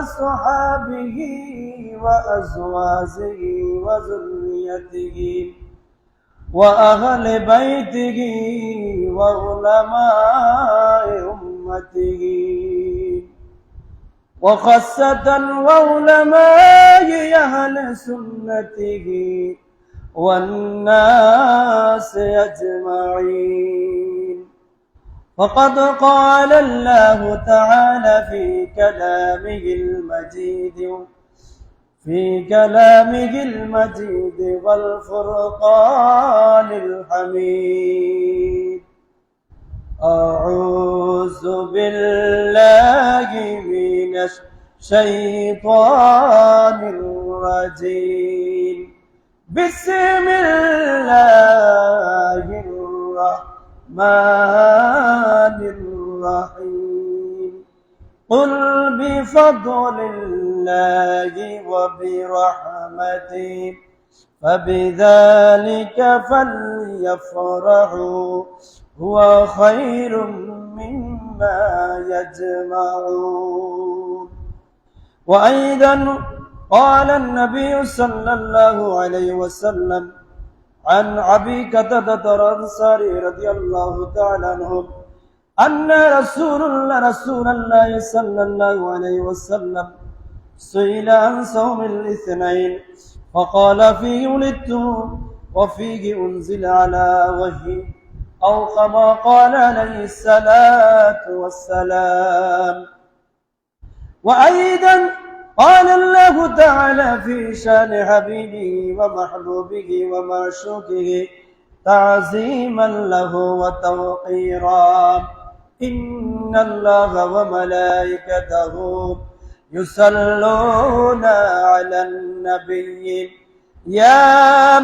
وأصحابه وأزواجه وذريته وأهل بيته وعلماء أمته وخاصة وعلماء أهل سنته والناس أجمعين. فقد قال الله تعالى في كلامه المجيد والفرقان الحميد: أعوذ بالله من الشيطان الرجيم. بسم الله الرحمن الرحيم. قل بفضل الله وبرحمته فبذلك فليفرحوا هو خير مما يجمعون. وأيضا قال النبي صلى الله عليه وسلم عن أبي قتادة الأنصاري رضي الله تعالى عنه أن رسول الله صلى الله عليه وسلم سئل عن صوم الاثنين فقال: فيه ولدت وفيه أنزل على وحي، أو كما قال عليه الصلاة والسلام. وأيضا قال الله تعالى في شان حبيبه ومحبوبه ومعشوقه تعظيما له وتوقيرا: إن الله وملائكته يصلون على النبي يا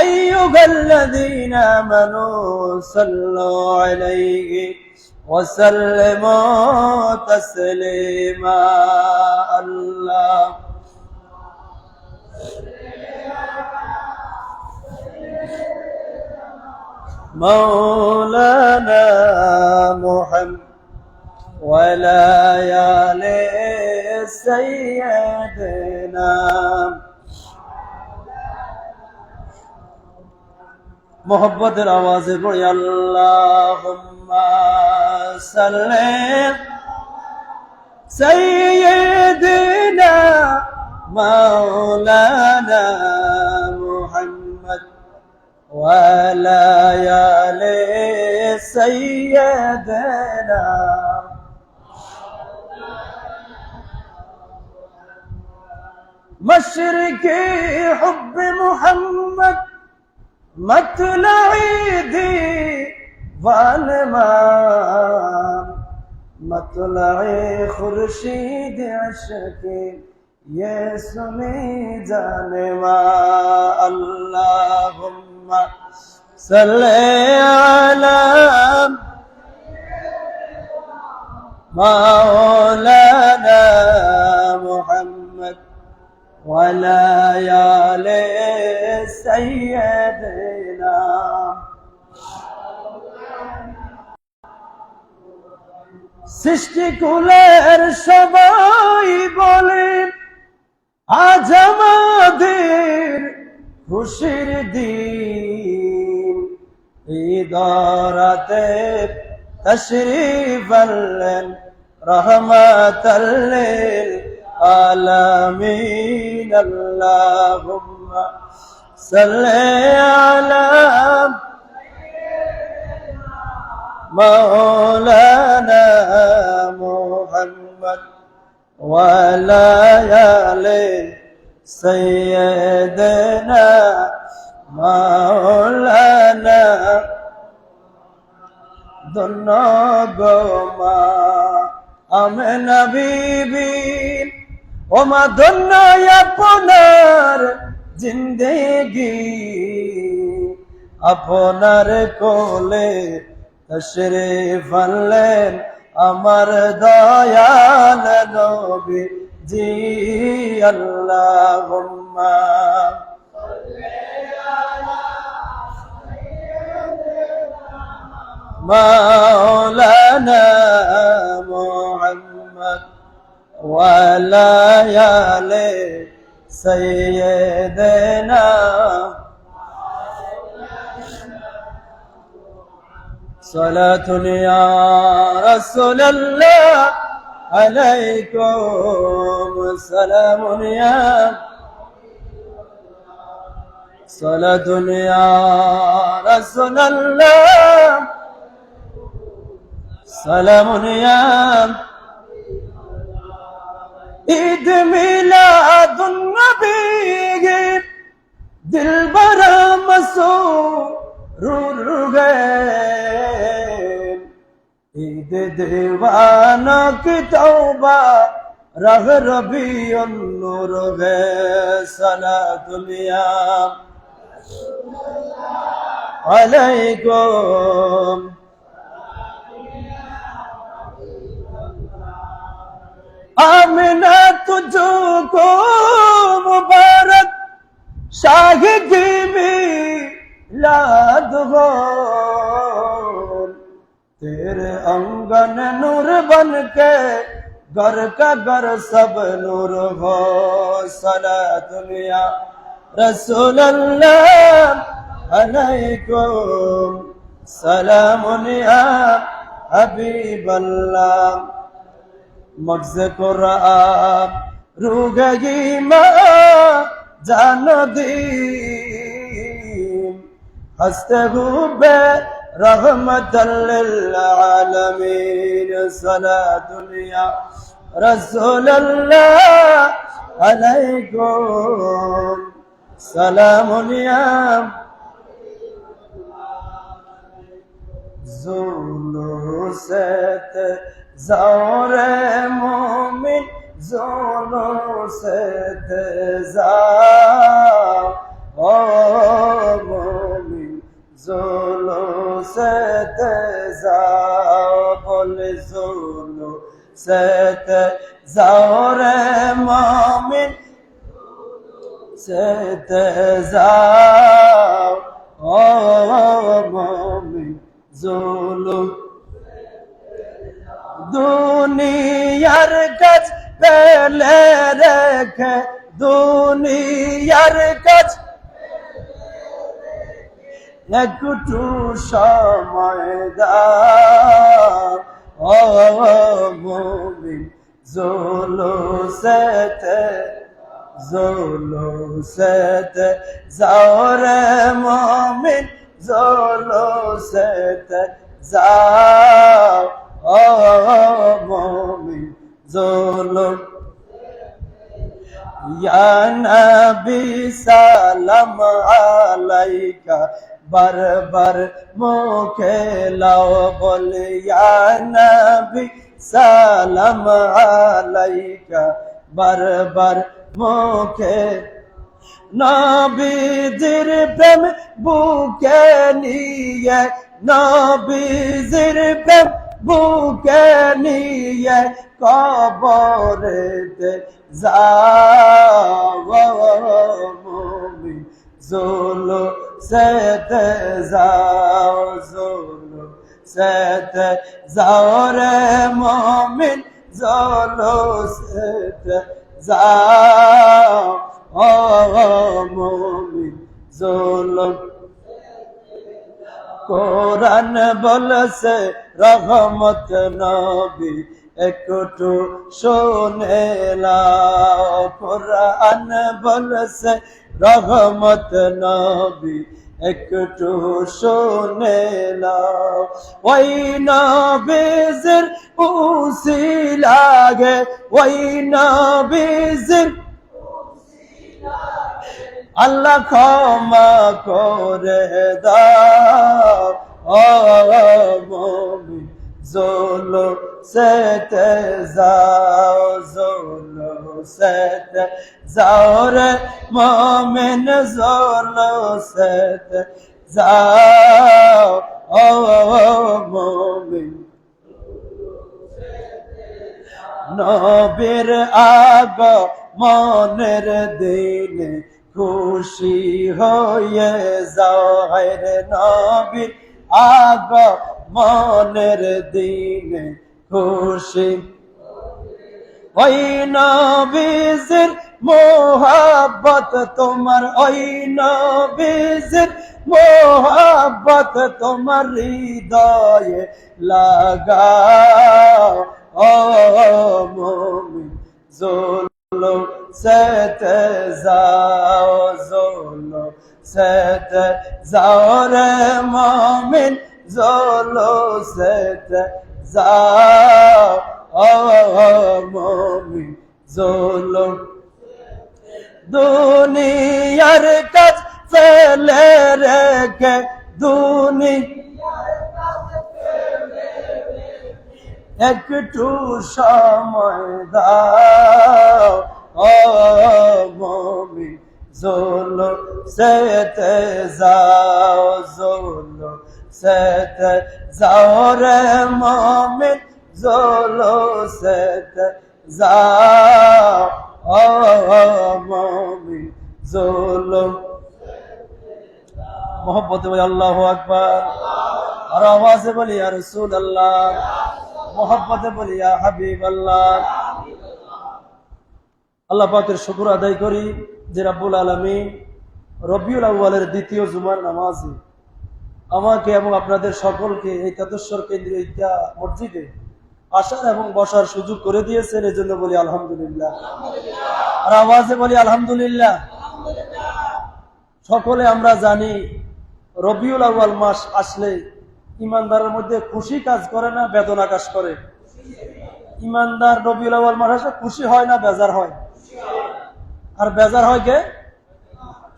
أيها الذين آمنوا صلوا عليه وسلموا تسليما. الله مولانا محمد ولا يالي سيدنا محبت الآواز پڑھی: اللهم صل سيدنا مولانا محمد ولا يالي سيدنا. مشرقي حب محمد مطلعی دیوانمان، مطلعی خورشید عشق یہ سنی جانواں. اللہم صلی علی مولانا محمد ولا آل سيدنا. সৃষ্টিকুলের সবাই বলে আজ আমাদের খুশির দিন, ঈদরাতে তশরিফ আনলেন রহমাতাল লিল আলামিন. আল্লাহুম্মা সাল্লি আলা مولانا محمد وعلى آل سيدنا مولانا. ধন্য গো মা আমেনা বিবি, ও মা ধন্য আপনার জিন্দেগি, আপনার কোলে তশরিফ আনলেন আমার দয়াল নবী জি. আল্লাহুম্মা মাওলানা মুহাম্মদ وعلى آل سيدنا صلاة يا رسول الله عليكم سلام يا صلاة يا رسول الله سلام يا عيد ميلاد النبي دلبر مسرور ہے عید دیوانہ کی توبہ رہ ربیع النور ہے صلاۃ علیکم آمنہ تجھ کو مبارک شاہدی میلاد ہو تیرے آنگن نور بن کے گھر کا گھر سب نور ہو صلاۃ یا رسول اللہ علیکم سلام یا حبیب اللہ مغز قرآن روح ایمان جان دین ہستے ہوئے رحمت للعالمین صلاۃ یا رسول اللہ علیکم سلام یا زولو ست زور مومن زولو ست مومن زولو ست بول زولو ست زور مومن ست مومن زولو দুনিয়ার কাজ পেলে রেখে দুনিয়ার কাজ একটু সময় দাও ও মুমিন জুলুসেতে যাও রে মুমিন জুলুসেতে যাও ও মুমিন জুলুস ইয়া নবী সালাম আলাইকা বারবার মুখে লাও বল ইয়া নবী সালাম আলাইকা বারবার মুখে নবীজির প্রেম বুকে নিয়ে নবীজির প্রেম বুকে নিয়ে কবরেতে যাও মুমিন জুলুসেতে যাও জুলুসেতে যাও রে মুমিন জুলুসেতে যাও ও মুমিন জুলুস কোরআন বলছে রহমত নবী একটু শুনে লাও কোরআন বলছে রহমত নবী একটু শুনে লাও ওই নবীর উসিলাগে ওই নবীর আল্লাহ ক্ষমা করে দাও ও মুমিন জুলুসেতে যাও রে মুমিন জুলুসেতে যাও ও মুমিন নবীর আগমনের দিনে খুশি হয়ে যাও রে নবীর আগমনের দিনে খুশি ওই নবীজির মোহাব্বত তোমার, ওই নবীজির মোহাব্বত তোমার হৃদয়ে লাগাও ও মুমিন জুলুম সেতে যাও, জুলুম সেতে যাও রে মুমিন জুলুম সেতে যাও ও মুমিন জুলুম। দুনিয়ার কাজ ফেলে রেখে, একটু সময় দাও ও মুমিন জুলুম সেতে যাও, জুলুম সেতে যাও রে মুমিন জুলুম সেতে যাও ও মুমিন জুলুম। মোহব্বতে বলি আল্লাহু আকবার, আর আওয়াজে বলি ইয়া রাসূলুল্লাহ, মোহব্বতে বলি ইয়া হাবিবাল্লাহ। আল্লাহ পাকের শুকর আদায় করি যে রাব্বুল আলামিন রবিউল আউয়ালের দ্বিতীয় জুমার নামাজে আমাকে এবং আপনাদের সকলকে এই তাতেশ্বর কেন্দ্রীয় ঈদগাহ মসজিদে আসার এবং বসার সুযোগ করে দিয়েছেন, এজন্য বলি আলহামদুলিল্লাহ, আর আওয়াজে বলি আলহামদুলিল্লাহ। সকলে আমরা জানি রবিউল আউয়াল মাস আসলে ইমানদারের মধ্যে খুশি কাজ করে না বেদনা কাজ করে? ইমানদার রবিউল আউয়াল মাস আসলে খুশি হয় না বেজার হয়? আর বেজার হয় কে?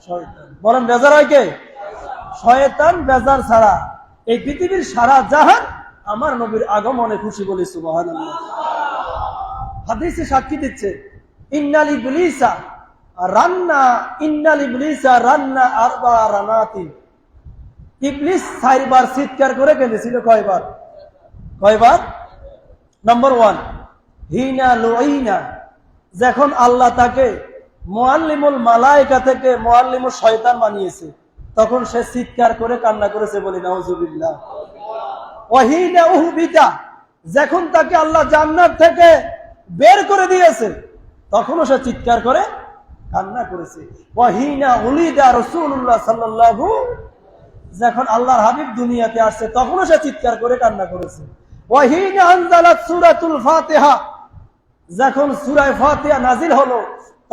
শয়তান। বলেন বেজার হয় কে? শয়তান বেজার ছাড়া এই পৃথিবীর সারা জাহান আমার নবীর আগমনে খুশি বলি সুবহানাল্লাহ। হাদিসে সাক্ষী দিচ্ছে ইন্নাল ইবলিসা রান্না আরবা রানাতি। ইবলিস 4 বার চিৎকার করে কেঁদেছিল। কয়বার? নম্বর 1 হিনা লুইনা, যখন আল্লাহ তাকে মুআল্লিমুল মালায়েকা থেকে মুআল্লিমুশ শয়তান বানিয়েছে তখন সে চিৎকার করে কান্না করেছে, বলি নাউজুবিল্লাহ। ওয়াহিনা উহবিতা, যখন তাকে আল্লাহ জান্নাত থেকে বের করে দিয়েছে তখনও সে চিৎকার করে কান্না করেছে। ওয়াহিনা উলিদা রাসূলুল্লাহ সাল্লাল্লাহু, যখন আল্লাহর হাবিব দুনিয়াতে আসছে তখনও সে চিৎকার করে কান্না করেছে। ওয়াহিনা আনজালাত সূরাতুল ফাতিহা, যখন সূরা ফাতিহা নাজিল হলো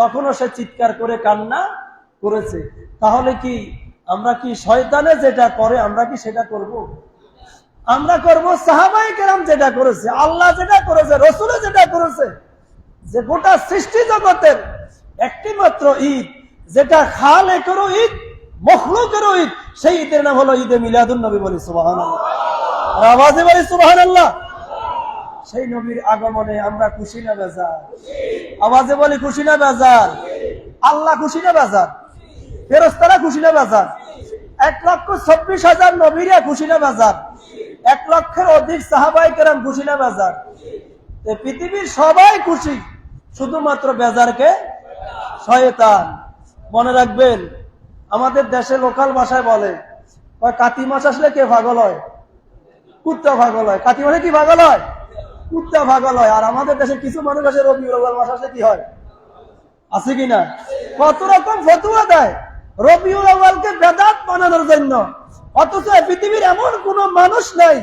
তখনও সে চিৎকার করে কান্না করেছে। তাহলে কি আমরা কি শয়তানে যেটা করে আমরা কি সেটা করব? আমরা করব সাহাবায়ে কেরাম যেটা করেছে, আল্লাহ যেটা করেছে, রাসূল যেটা করেছে, যে গোটা সৃষ্টি জগতের একটি মাত্র ঈদ যেটা খালেকেরও ঈদ মখলুকেরও ঈদ, সেই ঈদের নাম হলো ঈদে মিলাদুন নবী। বলি সুবহানাল্লাহ, আর আওয়াজে বলি সুবহানাল্লাহ। সেই নবীর আগমনে আমরা খুশি না বেজার? আওয়াজে বলি খুশি না বেজার? আল্লাহ খুশি না বেজার? ফেরেশতারা খুশি না বেজার? 1,26,000 নবীরা খুশি না বেজার? 1 লক্ষের অধিক সাহাবায়ে কেরাম খুশি না বেজার? এই পৃথিবীর সবাই খুশি, শুধুমাত্র বেজারকে শয়তান। মনে রাখবেন, আমাদের দেশে লোকাল ভাষায় বলে কাতি মাস আসলে কে পাগল হয়? কুত্তা পাগল হয়। কাতি মাসে কি পাগল হয়? কুত্তা পাগল হয়। আর আমাদের দেশে কিছু মানুষ আসে রবিউল আউয়াল মাস আসলে কি হয়? আছে কিনা? কত রকম ফতোয়া দেয় রবিউল আউয়ালকে বেদাত বানানোর জন্য, অথচ পৃথিবীর এমন কোন মানুষ নাই,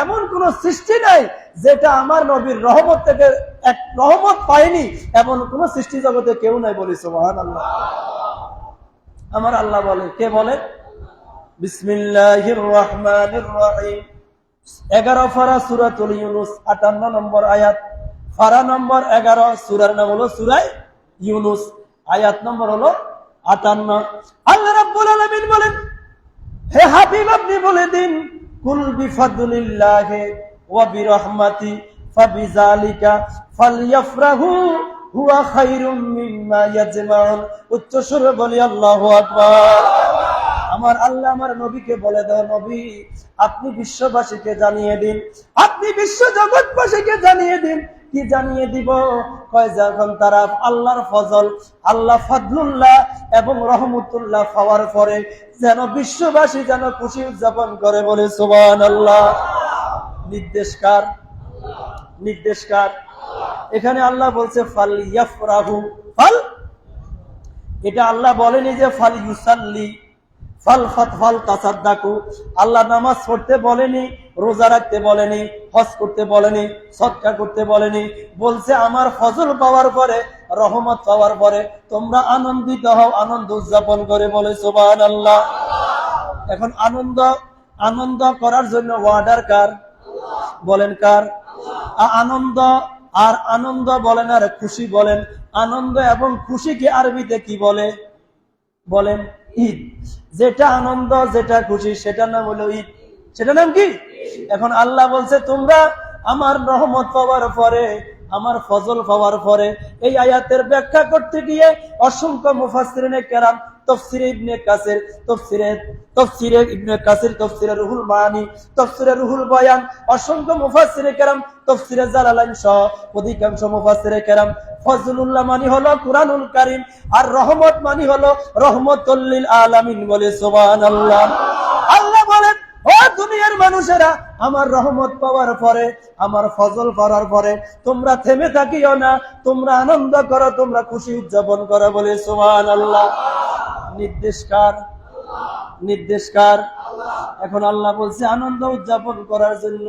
এমন কোন সৃষ্টি নাই যেটা আমার নবীর রহমত থেকে এক রহমত পায়নি, এমন কোন সৃষ্টি জগতে কেউ নাই। বলি সুবহানাল্লাহ। আমার আল্লাহ বলে, কে বলে? বিসমিল্লাহির রহমানির রহিম। 11 পারা সূরাতুল ইউনুস 58 নম্বর আয়াত, পারা নম্বর 11, সূরার নাম হলো সূরা ইউনুস, আয়াত নম্বর হলো 58। আল্লাহ রাব্বুল আলামিন বলেন, হে হাবিব আপনি বলে দিন, কুল বিফাদলিল্লাহি ওয়া বিরহমাতি ফাবিযালিকা ফালইফরাহু হুয়া খায়রুম মিম্মা ইয়াজমাউন। উচ্চ সুরে বলি আল্লাহু আকবার। আমার আল্লাহ আমার নবীকে বলে দাও, নবী আপনি বিশ্ববাসীকে জানিয়ে দিন, আপনি বিশ্ব জগৎবাসীকে জানিয়ে দিন। কি জানিয়ে দিব? কয় যখন তারা আল্লাহর ফজল, আল্লাহ ফাদলুল্লাহ এবং রহমতুল্লাহ পাওয়ার পরে যেন বিশ্ববাসী যেন খুশি উদযাপন করে। বলে সুবহানাল্লাহ। নির্দেশকার এখানে আল্লাহ বলছে ফাল ইয়াফরাহু, ফাল, এটা আল্লাহ বলেনি যে ফাল ইউসাল্লি, ফাল ফাল তাসাদ্দাকু। আল্লাহ নামাজ পড়তে বলেনি, রোজা রাখতে বলেনি, হজ করতে বলেনি, সদকা করতে বলেনি। বলছে আমার ফজল পাওয়ার পরে, রহমত পাওয়ার পরে তোমরা আনন্দিত হও, আনন্দ উদযাপন করে, বলে সুবহানাল্লাহ। এখন আনন্দ করার জন্য ওয়ার্ডার কার? বলেন কার? আনন্দ, আর আনন্দ বলেন আর খুশি বলেন। আনন্দ এবং খুশিকে আরবিতে কি বলে? বলেন ঈদ। যেটা আনন্দ, যেটা খুশি, সেটার নাম হলো ঈদ। সেটার নাম কি? এখন আল্লাহ বলছে তোমরা আমার রহমত পাওয়ার পরে, আমার ফজল পাওয়ার পরে। এই আয়াতের ব্যাখ্যা করতে গিয়ে অসংখ্য মুফাসসিরিনে কেরাম, তাফসীরে ইবনে কাসির, তাফসীরে ইবনে কাসির, তাফসীরে রুহুল মানি, তাফসীরে রুহুল বয়ান, অসংখ্য মুফাসসিরে কেরাম, তাফসীরে জালালাইন সহ অধিকাংশ মুফাসসিরে কেরাম ফজলুল্লাহ মানি হলো কুরআনুল কারীম, আর রহমত মানি হলো রহমাতুল লিল আলামিন, বলে সুবহানাল্লাহ। আল্লাহ বলেন ও দুনিয়ার মানুষেরা, আমার রহমত পাওয়ার পরে, আমার ফজল পাওয়ার পরে তোমরা থেমে থাকিও না, তোমরা আনন্দ করো, তোমরা খুশি উদযাপন করো, বলে সুবহানাল্লাহ। নির্দেশকার? নির্দেশকার? এখন আল্লাহ বলছে আনন্দ উদযাপন করার জন্য।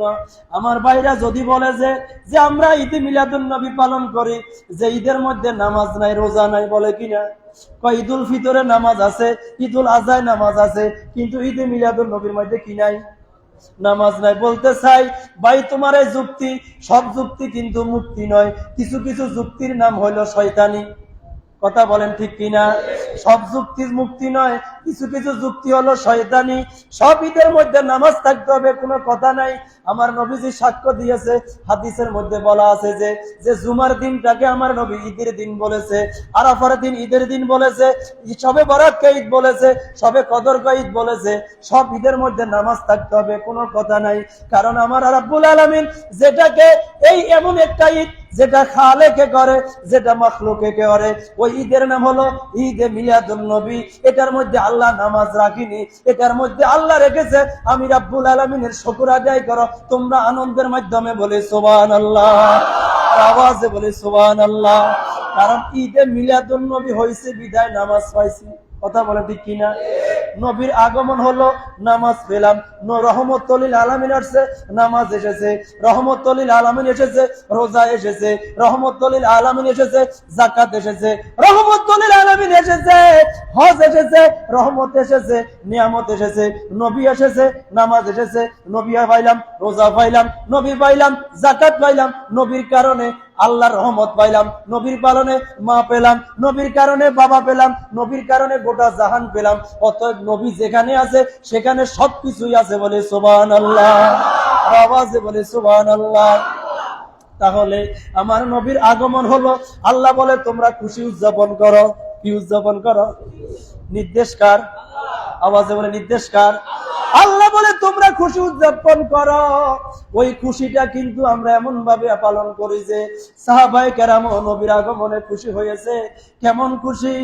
আমার ভাইরা যদি বলে যে আমরা ঈদে মিলাদুন নবী পালন করি, যে ঈদের মধ্যে নামাজ নাই, রোজা নাই, বলে কিনা? কয় ঈদুল ফিতরে নামাজ আছে, ঈদুল আজহায় নামাজ আছে, কিন্তু ঈদে মিলাদুন নবীর মধ্যে কি নাই? নামাজ নাই। বলতে চাই ভাই, তোমার এই যুক্তি, সব যুক্তি কিন্তু মুক্তি নয়। কিছু কিছু যুক্তির নাম হইল শয়তানি। কথা বলেন ঠিক কিনা? সব যুক্তি মুক্তি নয়, কিছু কিছু যুক্তি হলো শয়তানি। সব ঈদের মধ্যে নামাজ থাকতে হবে কোনো কথা নাই। আমার নবীজি সাক্ষ্য দিয়েছে, হাদিসের মধ্যে বলা আছে যে জুমার দিনটাকে আমার নবী ঈদের দিন বলেছে, আরাফার দিন ঈদের দিন বলেছে, সবে বরাতকে ঈদ বলেছে, সবে কদরকে ঈদ বলেছে। সব ঈদের মধ্যে নামাজ থাকতে হবে কোনো কথা নাই। কারণ আমার রাব্বুল আলামিন যেটাকে, এই এমন একটা ঈদ যেটা খালেকে করে, যেটা মাখলুকে করে, ওই ঈদের নাম হলো ঈদে মিলাদুন নবী। এটার মধ্যে আল্লাহ নামাজ রাখিনি, এটার মধ্যে আল্লাহ রেখেছে আমি রাব্বুল আলামিনের শুকর আদায় করো তোমরা আনন্দের মাধ্যমে, বলে সুবহানাল্লাহ। আওয়াজে বলে সুবহানাল্লাহ। কারণ ঈদে মিলাদুন নবী হয়েছে বিদায় নামাজ পাইছি। কথা বলে ঠিক কিনা? নবীর আগমন হলো, নামাজ পেলাম, রহমতুল লিল আলামিন আসছে, নামাজ এসেছে, রহমতুল লিল আলামিন এসেছে, রোজা এসেছে, রহমতুল লিল আলামিন এসেছে, যাকাত এসেছে, রহমতুল লিল আলামিন এসেছে, হজ এসেছে, রহমত এসেছে, নিয়ামত এসেছে, নবী এসেছে, নামাজ এসেছে, নবী পাইলাম, রোজা পাইলাম, নবী পাইলাম, যাকাত পাইলাম, নবীর কারণে আল্লাহর রহমত পাইলাম, নবীর কারণে মা পেলাম, নবীর কারণে বাবা পেলাম, নবীর কারণে গোটা জাহান পেলাম। অতএব নবী যেখানে আছে সেখানে সবকিছুই আছে, বলে সুবহানাল্লাহ। আওয়াজে বলে সুবহানাল্লাহ। তাহলে আমার নবীর আগমন হলো, আল্লাহ বলে তোমরা খুশি উদযাপন করো। কি উদযাপন করো? নির্দেশকার? আওয়াজে বলে নির্দেশকার? আল্লাহ বলে তোমরা খুশি উদযাপন করো। ওই খুশিটা কিন্তু আমরা এমন ভাবে পালন করি যে সাহাবায়ে কেরাম নবীর আগমনে খুশি হয়েছে। কেমন খুশি?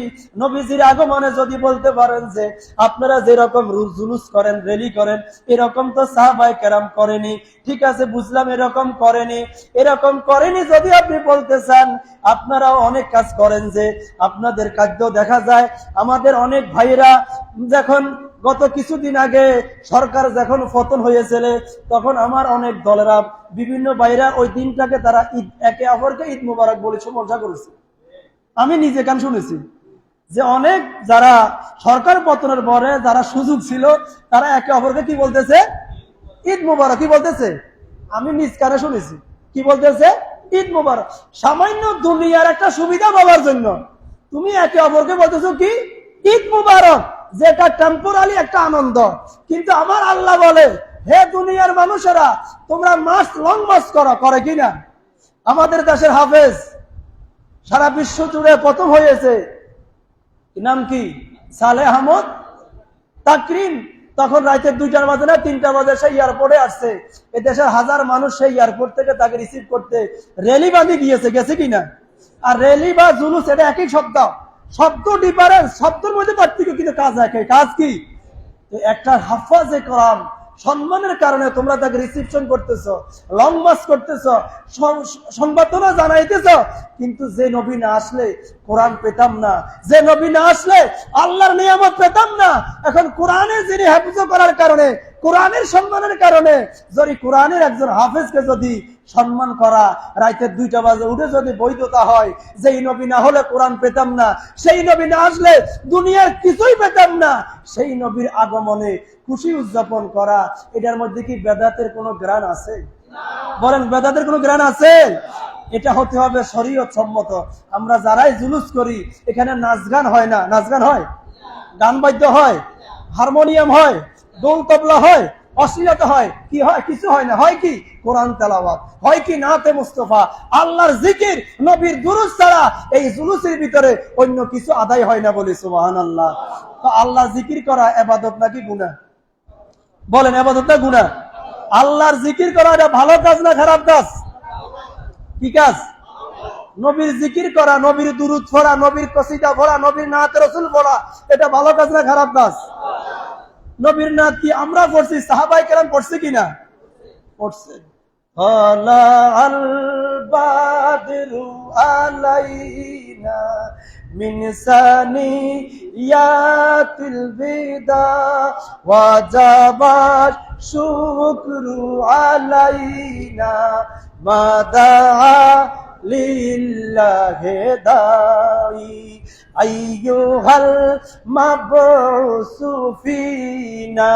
নবীজির আগমনে যদি বলতে পারেন যে আপনারা যেরকম জুলুস করেন, র্যালি করেন, এরকম তো সাহাবায়ে কেরাম করেনি। ঠিক আছে, বুঝলাম এরকম করেনি। এরকম করেনি যদি আপনি বলতে চান, আপনারাও অনেক কাজ করেন যে আপনাদের কার্য দেখা যায়। আমাদের অনেক ভাইরা যখন গত কিছুদিন আগে সরকার যখন পতন হয়েছিল, তখন আমার অনেক দলেরা, বিভিন্ন ভাইরা ওই দিনটাকে তারা ঈদ, একে অপরকে ঈদ মুবারক বলে মজা করেছে। আমি নিজে কান শুনেছি যে অনেক যারা সরকার পতনের পরে যারা সুযোগ ছিল, তারা একে অপরকে কি বলতেছে? ঈদ মুবারক। কি বলতেছে? আমি নিজ কানে শুনেছি। কি বলতেছে? ঈদ মুবারক। সামান্য দুনিয়ার একটা সুবিধা পাওয়ার জন্য তুমি একে অপরকে বলতেছো কি? ঈদ মুবারক, যেটা টেম্পোরারি একটা আনন্দ। কিন্তু আমার আল্লাহ বলে, হে দুনিয়ার মানুষেরা, তোমরা মাস লং মাস করো। করে কিনা? আমাদের দেশের হাফেজ সারা বিশ্ব জুড়ে প্রথম হয়েছে, নাম কি? সালেহ আহমদ তাকরিম। তখন রাতে 2টা বাজে না 3টা বাজে সেই এয়ারপোর্টে আসছে। এদেশের হাজার মানুষ সেই এয়ারপোর্ট থেকে তাকে রিসিভ করতে রেলি বাঁধি গিয়েছে। গেছে কিনা? আর রেলি বা জুলুস এটা একই শব্দ, শব্দ ডিফারেন্স, শব্দের মধ্যে পার্থক্য, কিন্তু কাজ একই। কাজ কি? একটা হাফাজে কোরআন সম্মানের কারণে তোমরা তাকে রিসিপশন করতেছো, লং মার্চ করতেছো, সংবর্ধনা জানাইতেছো। কিন্তু যে নবী না আসলে কোরআন পেতাম না, যে নবী না আসলে আল্লাহর নিয়ামত পেতাম না। এখন কোরআনের যিনি হেফাজত করার কারণে, কোরআনের সম্মানের কারণে, যদি কোরআনের একজন হাফেজকে যদি সম্মান করা, রাইতের 2টা বাজে উঠে যদি বৈধতা হয়, যেই নবী না হলে কোরআন পেতাম না, সেই নবী না আসলে দুনিয়ার কিছুই পেতাম না, সেই নবীর আগমনে খুশি উদযাপন করা, এটার মধ্যে কি বেদাতের কোনো গ্রান আছে? বলেন, বেদাতের কোনো গ্রান আছে? এটা হতে হবে শরীয়ত সম্মত। আমরা যারাই জুলুস করি, এখানে নাচ গান হয় না। নাচ গান হয়, গান বাদ্য হয়, হারমোনিয়াম হয়, দোল তবলা হয়, অশ্লীলতা হয়, কি হয়? কিছু হয় না। হয় কি? কোরআন তেলাওয়াত হয়, কি নাতে মুস্তাফা, আল্লাহর জিকির, নবীর দুরূদ ছাড়া এই জুলুসের ভিতরে অন্য কিছু আদায় হয় না। বলি সুবহানাল্লাহ। তো আল্লাহ জিকির করা ইবাদত নাকি গুনাহ? বলেন, ইবাদত না গুনাহ? আল্লাহর জিকির করা এটা ভালো কাজ না খারাপ কাজ? কি কাজ? নবীর জিকির করা, নবীর দুরূদ পড়া, নবীর কসিদা পড়া, নবীর নাত রাসূল পড়া, এটা ভালো কাজ না খারাপ কাজ? নবীর নাত কি আমরা পড়ছি, সাহাবায়ে কেরাম পড়ছে কিনা? পড়ছে। তালা আল বাদরু আলাইনা মিন সানিয়াতিল বিদা ওয়াজাবা শুকরু আলাইনা মাদা লিল্লাহি দাই আইয়ুহাল মাবউসু ফিনা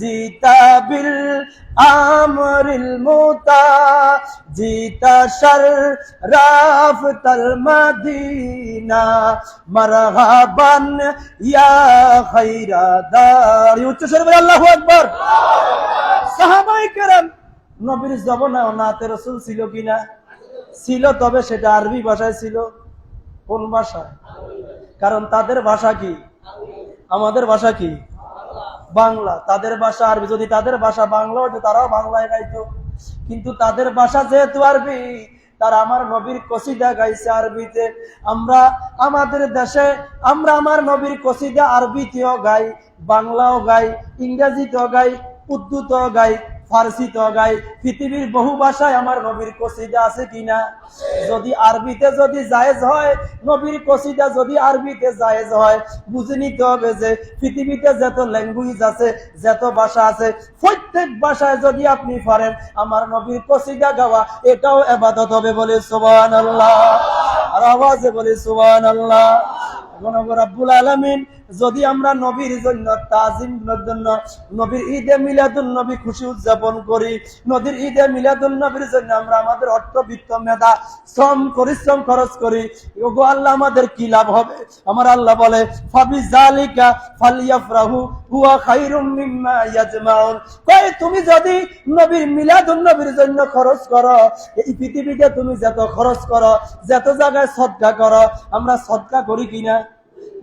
জিতা বিল আমরিল মুতা জিতা শাররাফতাল মদিনা মারহাবান ইয়া খায়রা দারি। উচ্চস্বরে বলে আল্লাহু আকবার। সাহাবায়ে কেরাম নবীর জমানায় নাতে রাসূল ছিল কিনা? ছিল, তবে সেটা আরবি ভাষায় ছিল। কোন ভাষায়? কারণ তাদের ভাষা কি? আমাদের ভাষা কি? বাংলা। তাদের ভাষা আরবি। যদি তাদের ভাষা বাংলা হতো, তারাও বাংলায় গাইতো। কিন্তু তাদের ভাষা যেহেতু আরবি, তারা আমার নবীর কসিদা গাইছে আরবিতে। আমরা আমাদের দেশে আমরা আমার নবীর কসিদা আরবিতেও গাই, বাংলাও গাই, ইংরেজিতেও গাই, উর্দুতেও গাই, ফার্সিতেও গাই। পৃথিবীর বহু ভাষায় আমার নবীর কসিদা আছে কিনা? যদি আরবিতে যদি জায়েজ হয়, নবীর কসিদা যদি আরবিতে জায়েজ হয়, বুঝে নিতে হবে যে পৃথিবীতে যত ল্যাঙ্গুয়েজ আছে, যত ভাষা আছে, প্রত্যেক ভাষায় যদি আপনি পারেন আমার নবীর কসিদা গাওয়া, এটাও ইবাদত হবে। বলে সুবহানাল্লাহ। আর আওয়াজে বলে সুবহানাল্লাহ। রব্বুল আলামিন যদি আমরা নবীর জন্য তাজিমের জন্য নবীর ঈদে মিলাদুন নবী খুশি উদযাপন করি, নবীর ঈদে মিলাদুন নবীর জন্য আমরা আমাদের অর্থ বিত্ত মেধা শ্রম পরিশ্রম খরচ করি, ওগো আল্লাহ আমাদের কি লাভ হবে? আমার আল্লাহ বলে ফাবিযালিকা ফালইফরাহু হুয়া খায়রুম মিম্মা ইয়াজমাউন। কই তুমি যদি নবীর মিলাদুন নবীর জন্য খরচ করো, এই পৃথিবীতে তুমি যত খরচ করো, যত জায়গায় সদকা করো, আমরা সদকা করি কিনা?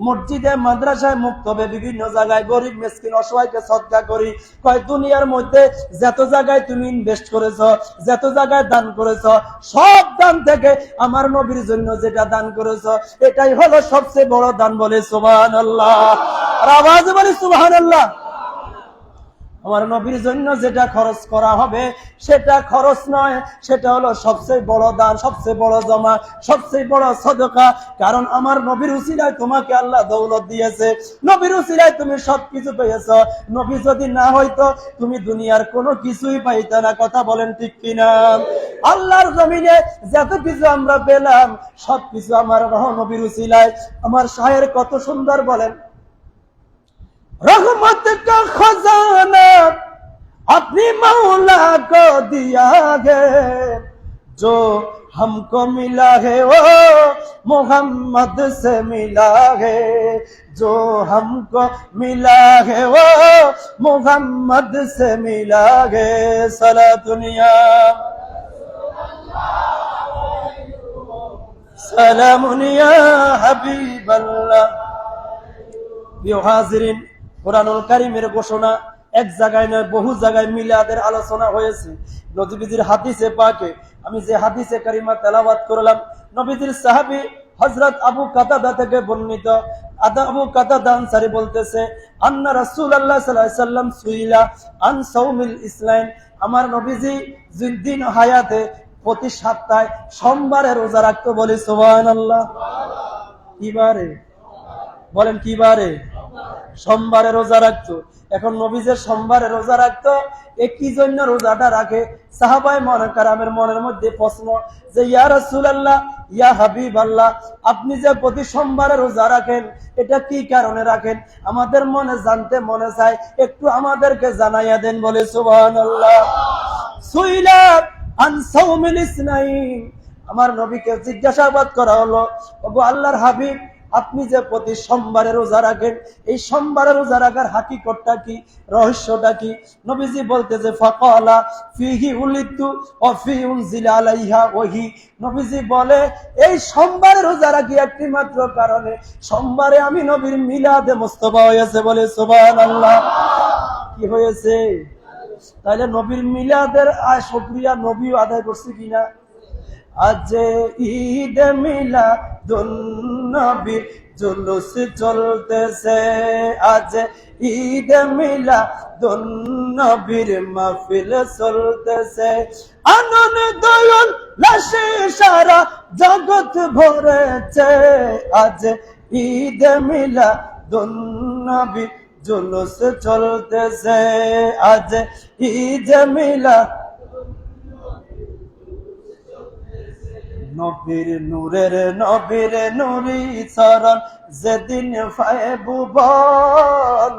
মসজিদে, মাদ্রাসায়, মুক্তবে, বিভিন্ন জায়গায় গরিব মিসকিন অসহায়কে সদকা করি। কয় দুনিয়ার মধ্যে যত জায়গায় তুমি ইনভেস্ট করেছো, যত জায়গায় দান করেছো, সব দান থেকে আমার নবীর জন্য যেটা দান করেছো, এটাই হলো সবচেয়ে বড় দান। বলে সুবহানাল্লাহ। আর আওয়াজে বলে সুবহানাল্লাহ। আমার নবীর জন্য যেটা খরচ করা হবে সেটা খরচ নয়, সেটা হলো সবচেয়ে বড় দান, সবচেয়ে বড় জমা, সবচেয়ে বড় সদকা। কারণ আমার নবীর উসিলায় তোমাকে আল্লাহ দৌলত দিয়েছে, নবীর উসিলায় তুমি সবকিছু পেয়েছ। নবী যদি না হইতো তুমি দুনিয়ার কোনো কিছুই পাইতে না। কথা বলেন ঠিক কিনা? আল্লাহর জমিনে যত কিছু আমরা পেলাম সবকিছু আমার নবীর উসিলায়। আমার শায়ের কত সুন্দর বলেন, रहमत का खजाना अपनी मौला को दिया है, जो हमको मिला है वो मोहम्मद से मिला है, जो हमको मिला है वो मोहम्मद से मिला है। सलातुनिया सलामुनिया हबीबल्लाह। প্রিয় হাজিরিন, কোরআনুল কারীমের ঘোষণা এক জায়গায় নয়, বহু জায়গায় মিলাদের আলোচনা হয়েছে। নবীজির হাদিসে পাকে আমি যে হাদিসে কারিমা তেলাওয়াত করলাম, নবীজির সাহাবী হযরত আবু কাতাদা থেকে বর্ণিত, আবু কাতাদা আনসারী বলতেছে, আন্না রাসূলুল্লাহ সাল্লাল্লাহু আলাইহি ওয়াসাল্লাম সুইলা আন সাওমিল ইসলাম, আমার নবীজি দিন হায়াতে প্রতি সপ্তাহে সোমবারে রোজা রাখতো। বলি সুবহানাল্লাহ। কি বারে বলেন? কি বারে? সোমবারে রোজা রাখতো। এখন নবীজি সোমবারে রোজা রাখতো, কি জন্য রোজাটা রাখে? সাহাবায়ে কেরামের মনের মধ্যে প্রশ্ন যে, ইয়া রাসূলুল্লাহ, ইয়া হাবিবাল্লাহ, আপনি যে প্রতি সোমবারে রোজা রাখেন, এটা কি কারণে রাখেন? আমাদের মনে জানতে মনে চায়, একটু আমাদেরকে জানাইয়া দেন। বলে সুবহানাল্লাহ। সুইলা আন সাওমিল ইসনাইন, আমার নবীকে জিজ্ঞাসাবাদ করা হলো, ওগো আল্লাহর হাবিব, আপনি যে প্রতি সোমবারে রোজা রাখেন, এই সোমবারে রোজা রাখার হাকিকতটা কি, রহস্যটা কি? নবীজি বলতেছে, ফাকালা ফিহি উলিতু ওয়া ফি উনজিলা আলাইহা ওয়াহি। নবীজি বলে, এই সোমবারে রোজা রাখি একটি মাত্র কারণে, সোমবারে আমি নবীর মিলাদে মুস্তাফা হয়েছে। বলে সুবহানাল্লাহ। কি হয়েছে? তাহলে নবীর মিলাদের শুকরিয়া নবীও আদায় করছে কিনা? আজ ঈদ মিলাদুন নবীর জুলুস চলতেছে, আজ ঈদ মিলাদুন নবীর মাহফিল চলতেছে, আনন্দ উল্লাসে সারা জগৎ ভরেছে, আজ ঈদ মিলাদুন নবীর জুলুস চলতেছে, আজ ঈদ মিলাদ নবীর নূরি চরণ যেদিন পায়ে ভুবন,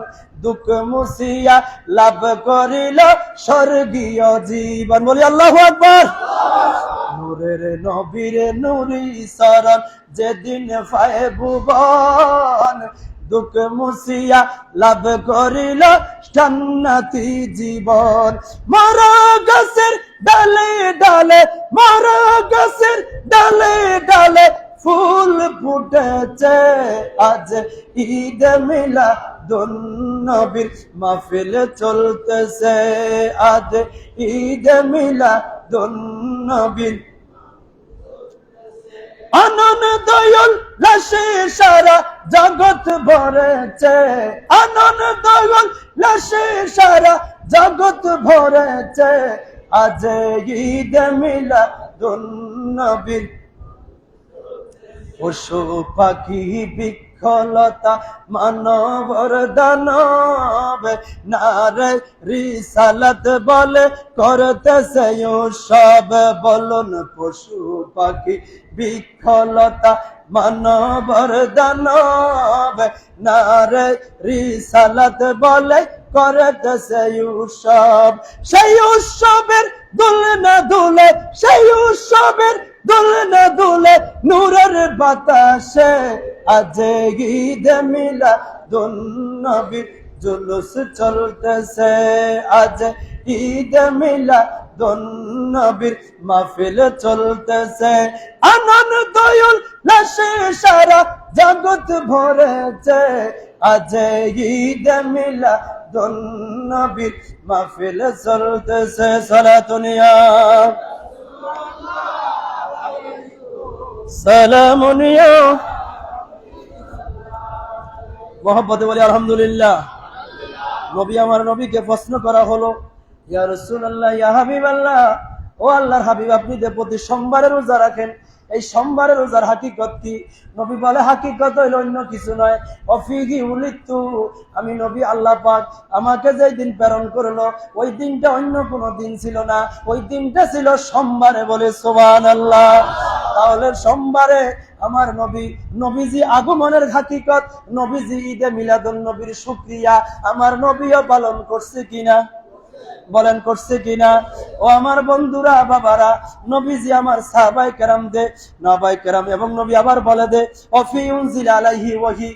দুঃখ মুছিয়া লাভ করিল স্বর্গীয় জীবন। বলি আল্লাহু আকবার। নবীর নূরি চরণ যেদিন পায়ে ভুবন, দুঃখ মুছিয়া লাভ করিল জান্নাতি জীবন। মরা গাছের ডালে ডালে, মরা গাছের ডালে ডালে ফুল ফুটেছে, আজ ঈদ মিলাদুন নবীর মাহফিল চলতেছে, আজ ঈদ মিলাদুন নবীর আনন্দ উল্লাসে সারা জগৎ ভরেছে, আনন্দ উল্লাসে সারা জগৎ ভরেছে, আজ ঈদ মিলাদুন নবীর। পশু পাখি বৃক্ষলতা মানবর দানব, নারে রিসালাত বলে করতেছে উৎসব। বলুন, পশু পাখি বৃক্ষলতা মানবর দানব, নারে রিসালাত বলে করতেছে উৎসব। সেই উৎসবের দুলনা দুলে, সেই উৎসবের দুলনা দুলে নূরের বাতাসে, আজ ঈদ মিলাদুন নবীর জুলুস চলতেছে, আজ ঈদ মিলাদুন নবীর মাহফিল চলতেছে, আনন্দ উল্লাসে সারা জগৎ ভরেছে, আজ ঈদ মিলাদুন নবীর মাহফিল চলতেছে। সালাতুন ইয়া সালামুন ইয়া মোহাম্মদে বলি আলহামদুলিল্লাহ। নবী, আমার নবীকে প্রশ্ন করা হলো, ইয়া রাসূলুল্লাহ, ইয়া হাবিবাল্লাহ, ও আল্লাহর হাবিব, আপনি যে প্রতি সোমবারে রোজা রাখেন, এই সোমবারে রোজার হাকিকত কি? নবী বলে, হাকিকত হইল অন্য কিছু নয়, অফিহি উলিতু, আমি নবী আল্লাহ পাক আমাকে যেই দিন প্রেরণ করলো, ওই দিনটা অন্য কোনো দিন ছিল না, ওই দিনটা ছিল সোমবারে। বলে সুবহানাল্লাহ। তাহলে সোমবারে আমার নবীজি আগমনের হাকিকত, নবীজি ঈদে মিলাদুন নবীর শুকরিয়া আমার নবীও পালন করছে কিনা? বলেন, করছে কিনা? ও আমার বন্ধুরা, বাবারা, নবীজি আমার সাহাবায়ে কেরাম দে, নবায়ে কেরাম এবং নবী আবার বলে দে, অফি উনজিলা আলাইহি ওয়াহি।